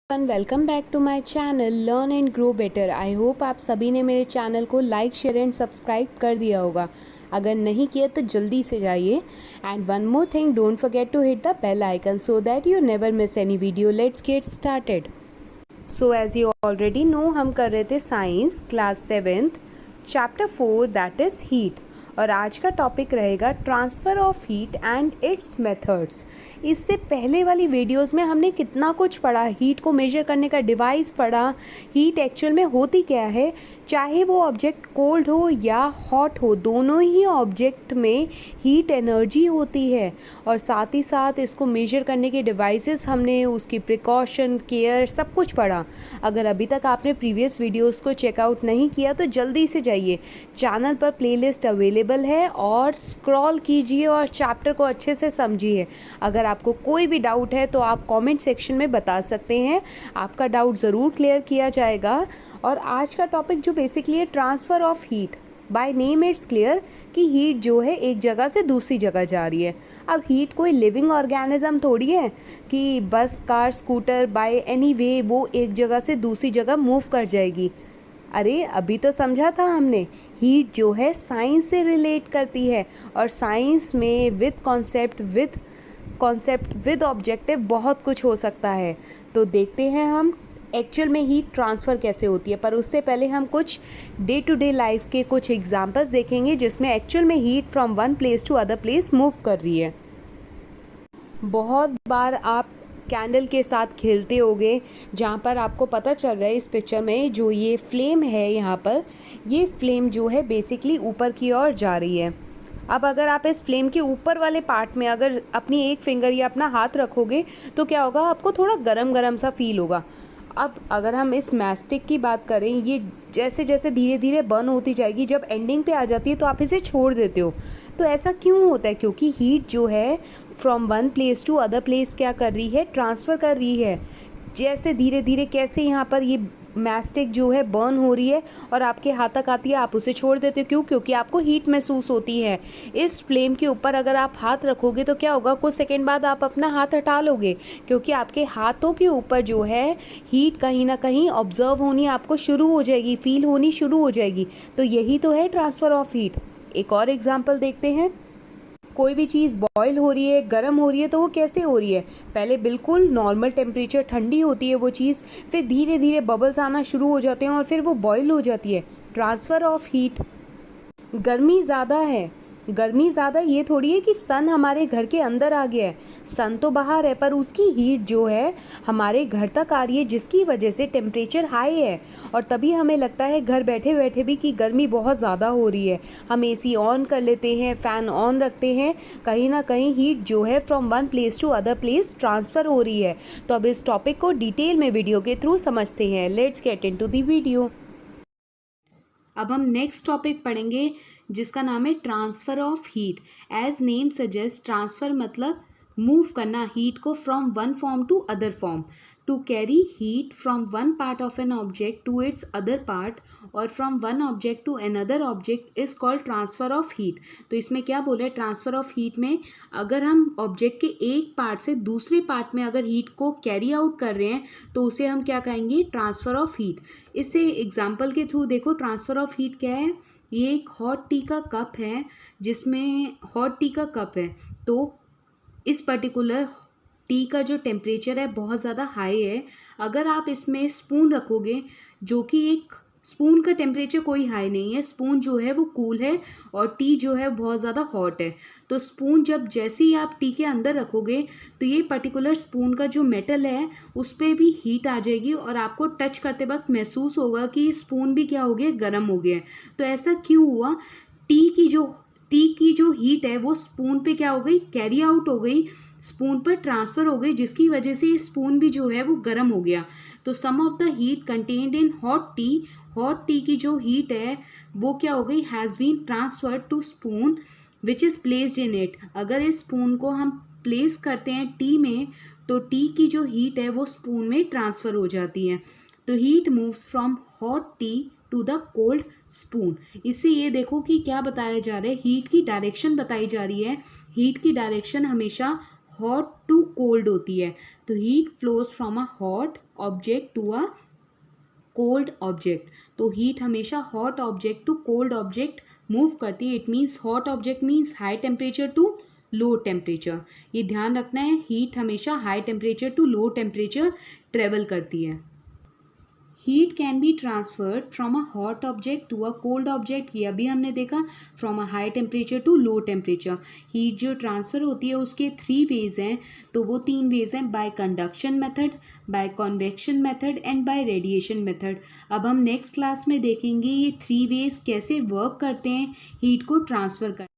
Welcome back to my channel learn and grow better. I hope आप सभी ने मेरे चैनल को लाइक शेयर एंड सब्सक्राइब कर दिया होगा। अगर नहीं किया तो जल्दी से जाइए। And one more thing, don't forget to hit the bell icon so that you never miss any video. Let's get started. So as you already know, हम कर रहे थे science class 7th chapter 4 that is heat. और आज का topic रहेगा transfer of heat and its methods. इससे पहले वाली वीडियोस में हमने कितना कुछ पढ़ा, हीट को मेजर करने का डिवाइस पढ़ा, हीट एक्चुअल में होती क्या है, चाहे वो ऑब्जेक्ट कोल्ड हो या हॉट हो, दोनों ही ऑब्जेक्ट में हीट एनर्जी होती है। और साथ ही साथ इसको मेजर करने के डिवाइसेस हमने, उसकी प्रिकॉशन, केयर, सब कुछ पढ़ा। अगर अभी तक आपने प्रीवियस वीडियोस को चेकआउट नहीं किया तो जल्दी से जाइए, चैनल पर प्लेलिस्ट अवेलेबल है और स्क्रॉल कीजिए और चैप्टर को अच्छे से समझिए। अगर आपको कोई भी डाउट है तो आप कमेंट सेक्शन में बता सकते हैं, आपका डाउट ज़रूर क्लियर किया जाएगा। और आज का टॉपिक जो बेसिकली है transfer of heat, by name it's clear कि हीट जो है एक जगह से दूसरी जगह जा रही है। अब हीट कोई लिविंग ऑर्गेनिज्म थोड़ी है कि bus car, scooter, by any way वो एक जगह से दूसरी जगह मूव कर जाएगी। अरे अभी तो समझा था हमने, हीट जो है साइंस से रिलेट करती है। और साइंस में विद कॉन्सेप्ट विद ऑब्जेक्टिव बहुत कुछ हो सकता है। तो देखते हैं हम एक्चुअल में हीट ट्रांसफ़र कैसे होती है। पर उससे पहले हम कुछ डे टू डे लाइफ के कुछ एग्जांपल्स देखेंगे जिसमें एक्चुअल में heat from one place to other place move कर रही है। बहुत बार आप कैंडल के साथ खेलते होगे, जहाँ पर आपको पता चल रहा है इस पिक्चर में जो ये फ्लेम है, यहाँ पर ये फ्लेम जो है बेसिकली ऊपर की ओर जा रही है। अब अगर आप इस फ्लेम के ऊपर वाले पार्ट में अगर अपनी एक फिंगर या अपना हाथ रखोगे तो क्या होगा, आपको थोड़ा गरम गरम सा फील होगा। अब अगर हम इस मैस्टिक की बात करें, ये जैसे जैसे धीरे धीरे बर्न होती जाएगी, जब एंडिंग पे आ जाती है तो आप इसे छोड़ देते हो। तो ऐसा क्यों होता है? क्योंकि हीट जो है from one place to other place क्या कर रही है, ट्रांसफ़र कर रही है। जैसे धीरे धीरे कैसे यहाँ पर ये मैस्टिक जो है बर्न हो रही है और आपके हाथ तक आती है, आप उसे छोड़ देते हो। क्यों? क्योंकि आपको हीट महसूस होती है। इस फ्लेम के ऊपर अगर आप हाथ रखोगे तो क्या होगा, कुछ सेकंड बाद आप अपना हाथ हटा लोगे, क्योंकि आपके हाथों के ऊपर जो है हीट कहीं ना कहीं ऑब्जर्व होनी आपको शुरू हो जाएगी, फील होनी शुरू हो जाएगी। तो यही तो है ट्रांसफ़र ऑफ हीट। एक और एग्जाम्पल देखते हैं। कोई भी चीज़ बॉयल हो रही है, गर्म हो रही है, तो वो कैसे हो रही है? पहले बिल्कुल नॉर्मल टेम्परेचर ठंडी होती है वो चीज़, फिर धीरे धीरे बबल्स आना शुरू हो जाते हैं और फिर वो बॉयल हो जाती है। Transfer of heat. गर्मी ज़्यादा है, गर्मी ज़्यादा ये थोड़ी है कि सन हमारे घर के अंदर आ गया है, सन तो बाहर है, पर उसकी हीट जो है हमारे घर तक आ रही है, जिसकी वजह से टेम्परेचर हाई है। और तभी हमें लगता है घर बैठे बैठे भी कि गर्मी बहुत ज़्यादा हो रही है। हम एसी ऑन कर लेते हैं, फ़ैन ऑन रखते हैं, कहीं ना कहीं हीट जो है from one place to other place transfer हो रही है। तो अब इस टॉपिक को डिटेल में वीडियो के थ्रू समझते हैं। Let's get into the video. अब हम नेक्स्ट टॉपिक पढ़ेंगे जिसका नाम है transfer of heat. As name suggest, transfer मतलब मूव करना हीट को from one form to other form. To carry heat from one part of an object to its other part और from one object to another object is called transfer of heat. तो इसमें क्या बोला है, transfer of heat में अगर हम object के एक पार्ट से दूसरे पार्ट में अगर हीट को कैरी आउट कर रहे हैं तो उसे हम क्या कहेंगे, ट्रांसफ़र ऑफ हीट। इससे एग्जाम्पल के थ्रू देखो ट्रांसफ़र ऑफ हीट क्या है। ये एक हॉट टी का कप है, जिसमें हॉट टी का कप है, तो इस पर्टिकुलर टी का जो टेम्परेचर है बहुत ज़्यादा हाई है। अगर आप इसमें स्पून रखोगे, जो कि एक स्पून का टेम्परेचर कोई हाई नहीं है, स्पून जो है वो कूल है और टी जो है बहुत ज़्यादा हॉट है। तो स्पून जब जैसे ही आप टी के अंदर रखोगे तो ये पर्टिकुलर स्पून का जो मेटल है उस पर भी हीट आ जाएगी और आपको टच करते वक्त महसूस होगा कि स्पून भी क्या हो गया, गर्म हो गया है। तो ऐसा क्यों हुआ, टी की जो हीट है वो स्पून पे क्या हो गई, कैरी आउट हो गई, स्पून पर ट्रांसफ़र हो गई, जिसकी वजह से ये स्पून भी जो है वो गर्म हो गया। तो some of the heat contained in hot tea की जो हीट है वो क्या हो गई, has been transferred to spoon which is placed in it. अगर इस स्पून को हम प्लेस करते हैं टी में तो टी की जो हीट है वो स्पून में ट्रांसफ़र हो जाती है। तो heat moves from hot tea to the cold spoon. इससे ये देखो कि क्या बताया जा रहा है, हीट की डायरेक्शन बताई जा रही है। हीट की डायरेक्शन हमेशा हॉट टू कोल्ड होती है। तो heat flows from a hot object to a cold object. तो हीट हमेशा hot object to cold object move करती है। It means hot object means high temperature to low temperature. ये ध्यान रखना है, हीट हमेशा high temperature to low temperature travel करती है। Heat can be transferred from a hot object to a cold object. ये अभी हमने देखा, from a high temperature to low temperature. Heat जो ट्रांसफ़र होती है उसके 3 वेज हैं। तो वो 3 वेज हैं, by conduction method, by convection method and by radiation method. अब हम नेक्स्ट क्लास में देखेंगे ये 3 वेज कैसे वर्क करते हैं हीट को ट्रांसफ़र कर।